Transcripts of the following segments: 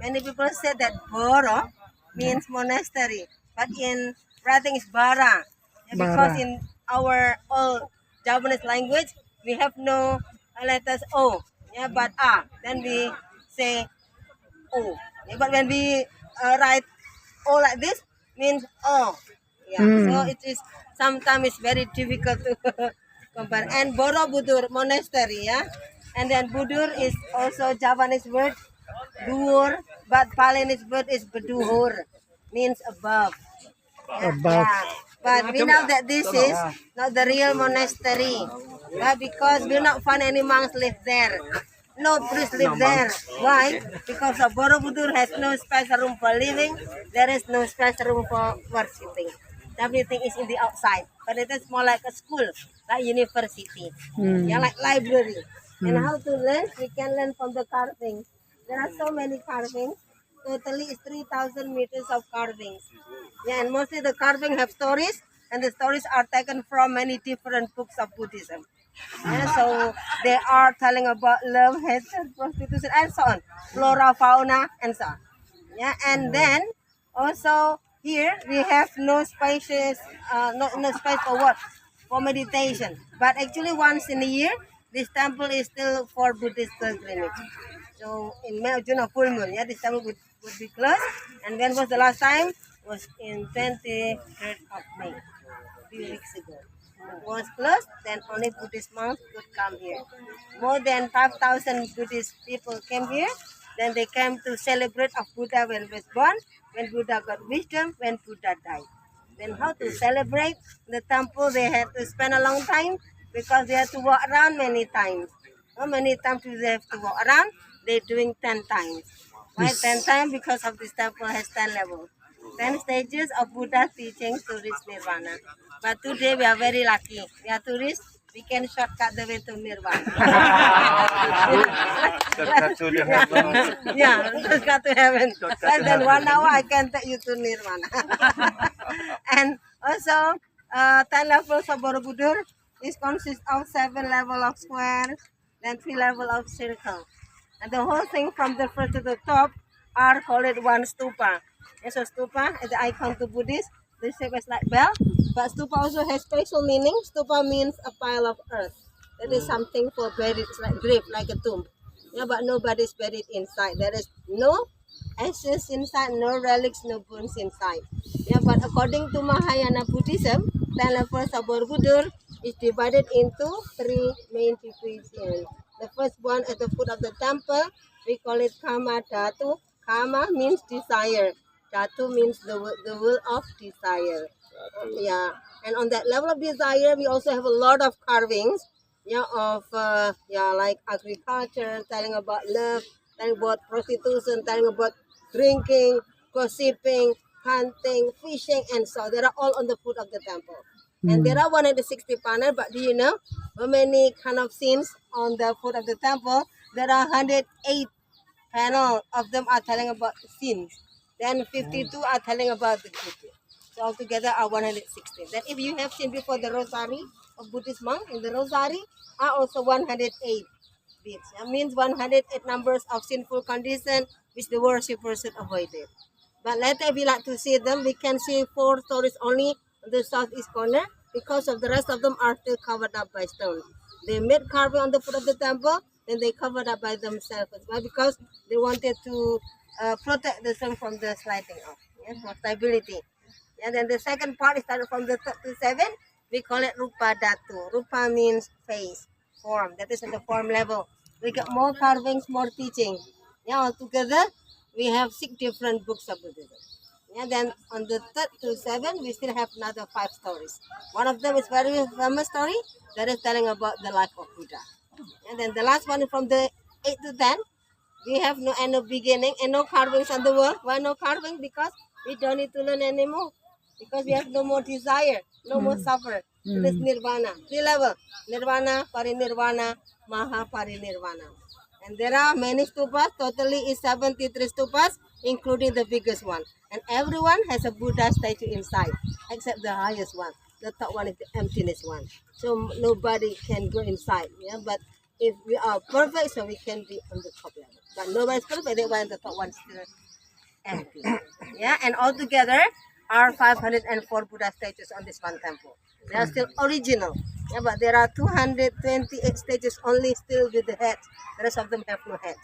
many people say that Boro means monastery, but in writing is Bara. Yeah, because Bara. in our old Japanese language, we have no letters O, yeah, but A. Then we say O. Yeah, but when we write O like this, means O. Yeah, so Hmm. it is sometimes it's very difficult to compare. And Borobudur monastery, yeah, and then Budur is also Javanese word, Duur, but Balinese word is Beduhur, means above. Yeah, Above. yeah. But we know that this is not the real monastery, because we not find any monks live there. No priest live there. Why? Because of Borobudur has no special room for living. There is no special room for worshipping. Everything is in the outside. But it is more like a school, like university. Yeah, Hmm. like library. And Hmm. how to learn? We can learn from the carving. There are so many carvings. Totally is 3,000 meters of carvings. Yeah, and mostly the carving have stories, and the stories are taken from many different books of Buddhism. Yeah, so they are telling about love, hatred, prostitution, and so on, flora, fauna, and so on. Yeah, and then also here we have no spaces, no space for what? For meditation. But actually, once in a year, this temple is still for Buddhist pilgrimage. So in May, June, or full moon, yeah, this temple would be closed. And when was the last time? Was in 23rd of May, 3 weeks ago. It was closed, then only Buddhist monks could come here. More than 5,000 Buddhist people came here. Then they came to celebrate of Buddha when he was born, when Buddha got wisdom, when Buddha died. Then how to celebrate the temple? They had to spend a long time because they had to walk around many times. How many times do they have to walk around? They're doing 10 times. Why 10 times? Because of this temple has 10 levels. 10 stages of Buddha's teachings to reach Nirvana. But today we are very lucky. We are tourists. We can shortcut the way to Nirvana. Yeah, shortcut to heaven. Less than 1 hour, I can take you to Nirvana. And also, 10 levels of Borobudur is consist of 7 level of square, then 3 level of circle. And the whole thing from the first to the top are called one stupa. And so stupa is the icon to Buddhist. The shape is like bell, but stupa also has special meaning. Stupa means a pile of earth. That is something for buried, it's like grave, like a tomb. Yeah, but nobody's buried inside. There is no ashes inside, no relics, no bones inside. Yeah, but according to Mahayana Buddhism, 10 levels of Borobudur is divided into 3 main divisions. The first one at the foot of the temple, we call it Kama Dhatu. Kama means desire. Dhatu means the will of desire. Yeah, and on that level of desire, we also have a lot of carvings. Yeah, of like agriculture, telling about love, telling about prostitution, telling about drinking, gossiping, hunting, fishing, and so they are all on the foot of the temple. And there are 160 panels, but do you know how many kind of scenes on the foot of the temple? There are 108 panel of them are telling about sins. Then 52 are telling about the beauty. So altogether are 160. Then if you have seen before the rosary of Buddhist monk in the rosary are also 108 beads. That means 108 numbers of sinful condition which the worshipper should avoid it. But later if you like to see them, we can see 4 stories only on the southeast corner because of the rest of them are still covered up by stone. They made carving on the foot of the temple, then they covered up by themselves. Why? Because they wanted to protect the stone from the sliding off, yeah, for stability. And then the second part is started from the 3rd to 7. We call it Rupa Dhatu. Rupa means face, form. That is in the form level. We got more carvings, more teaching. Yeah, altogether we have 6 different books of Buddhism. Yeah, then on the 3rd to 7, we still have another 5 stories. One of them is very famous story that is telling about the life of Buddha. And then the last one is from the 8 to 10. We have no end of beginning and no carvings on the wall. Why no carving? Because we don't need to learn anymore. Because we have no more desire, no more suffer. It is nirvana. 3 level. Nirvana, parinirvana, maha parinirvana. And there are many stupas. Totally is 73 stupas, including the biggest one. And everyone has a Buddha statue inside, except the highest one. The top one is the emptiness one. So nobody can go inside. Yeah, but if we are perfect, so we can be on the top level. But nobody's perfect, they went the top one still empty. Yeah, and altogether are 504 Buddha statues on this one temple. They are still original. Yeah, but there are 228 statues only still with the heads. The rest of them have no heads.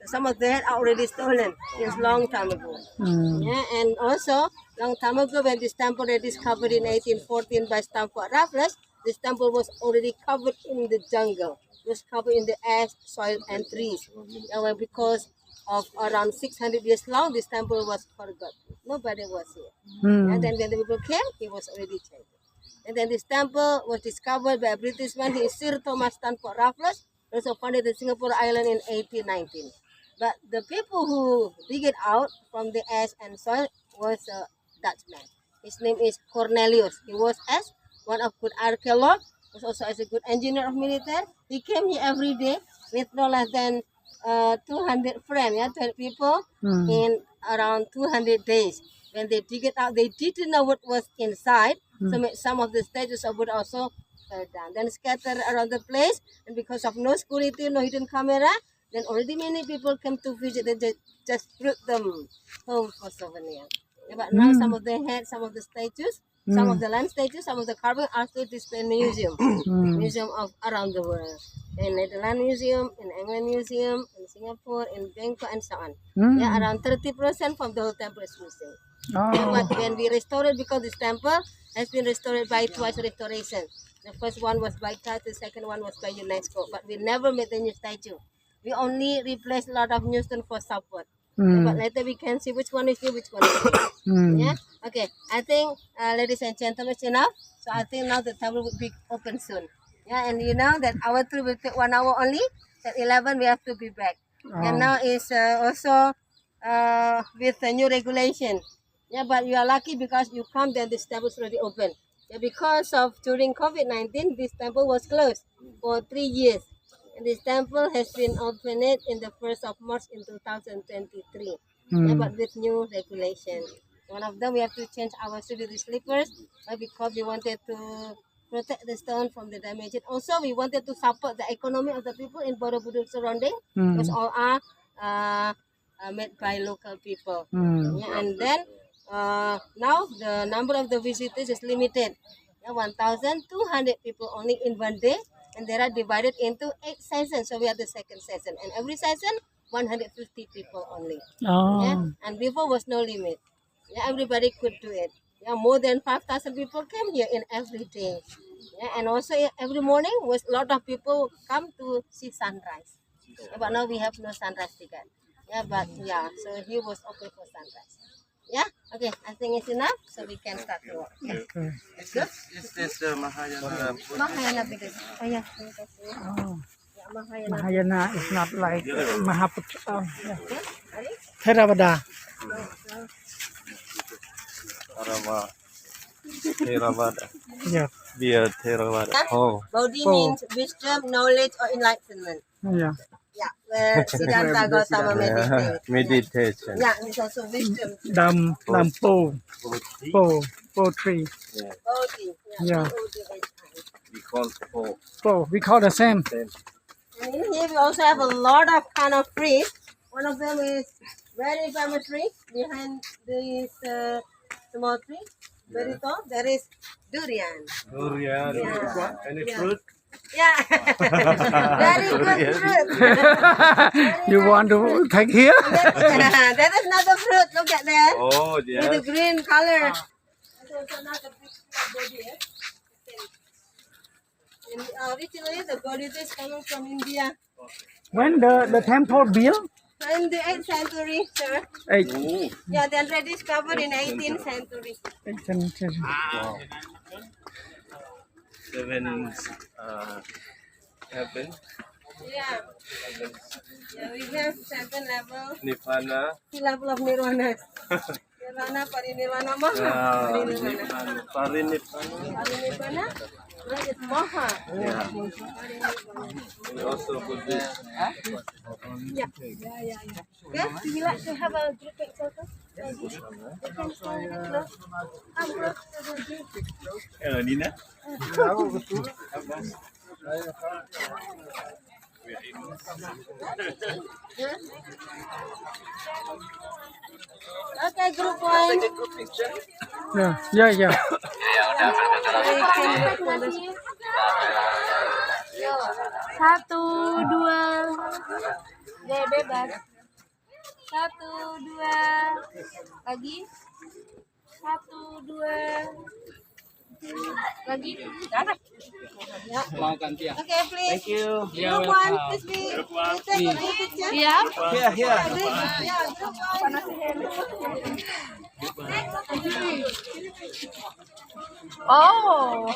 So some of the heads are already stolen since long time ago. Yeah, and also long time ago when this temple was discovered in 1814 by Stamford Raffles, this temple was already covered in the jungle. It was covered in the ash, soil, and trees. And when because of around 600 years long, this temple was forgotten. Nobody was here. And then when the people came, it was already changed. And then this temple was discovered by a British man, he is Sir Thomas Stamford Raffles, also founded the Singapore Island in 1819. But the people who dig it out from the ash and soil was a Dutchman. His name is Cornelius. He was as one of good archaeologists, was also as a good engineer of military. He came here every day with no less than 200 friends, 200 people in around 200 days. When they dig it out, they didn't know what was inside. So some of the statues of Buddha also fell down. Then scattered around the place, and because of no security, no hidden camera, then already many people came to visit and they just brought them home for souvenir. Yeah, but now some of the heads, some of the statues, some of the land statues, some of the carving are still displayed in museum, museum of around the world. In Netherlands Museum, in England Museum, in Singapore, in Bangkok, and so on. Yeah, around 30% from the whole temple is missing. Yeah, but when we restore it, because this temple has been restored by twice restoration. The first one was by CAT, the second one was by UNESCO. But we never made the new statue. We only replaced a lot of new stone for support. But later we can see which one is new, which one is new. Yeah. Okay. I think, ladies and gentlemen, it's enough. So I think now the temple will be open soon. Yeah, and you know that our tour will take 1 hour only. At 11 we have to be back. And now is also with the new regulation. Yeah, but you are lucky because you come then this temple is already open. Yeah, because of during COVID-19, this temple was closed for 3 years. And this temple has been opened in the 1st of March in 2023. Yeah, but with new regulation. One of them, we have to change our shoes with the slippers because we wanted to protect the stone from the damage. Also, we wanted to support the economy of the people in Borobudur surrounding, because all are made by local people. Yeah, and then now the number of the visitors is limited. Yeah, 1,200 people only in one day, and they are divided into 8 sessions. So we are the second session, and every session 150 people only. Yeah, and before was no limit. Yeah, everybody could do it. Yeah, more than 5,000 people came here in every day. Yeah, and also every morning was a lot of people come to see sunrise. Yeah, but now we have no sunrise ticket. Yeah, but yeah, so he was open for sunrise. Yeah, okay, I think it's enough, so we can start to work. Yeah. Is this Mahayana? Mahayana Buddhism. Oh yeah, yeah, Mahayana. Mahayana is not like Mahaputra. Yeah. Ready? Theravada. Theravada. Yeah. Via Theravada. Oh. Bodhi Oh. means wisdom, knowledge, or enlightenment. Yeah. Yeah, where Siddhartha Gautama meditated. Meditation. Yeah, it's also wisdom. Dam po tree. Yeah. Bodhi. Yeah. We call Po. Po. We call the same. And in here we also have a lot of kind of trees. One of them is very famous tree behind this small tree, very tall. There is durian. Durian. Yeah. Any Yeah. fruit? Yeah, very good fruit. You want to take here? That is not the fruit. Look at that. Oh, With yeah. the green color. That's also not the big body. And originally the body is coming from India. When the temple built? In the 8th century, sir. Oh. Yeah, then rediscovered in 18th century. Wow. 7 heaven. Yeah. Yeah, we have 7 levels. Nirvana. The level of nirvana. Nirvana, parinirvana, maha. Parinirvana. Parinirvana. Parinirvana. Right, it's maha. Yeah. And also Buddhist. Yeah. Yeah, do you like to have a group picture? You can stand really close. Come close to the group. Nina. Okay, group one. Yeah, yeah, yeah. Satu, dua. Bebas. Satu, dua. Lagi. Satu, dua. Lagi. Mau ganti ya? Okay, please. Thank you. Group one, please be. You take a picture. Iya. Here, here. Yeah, group one. Oh.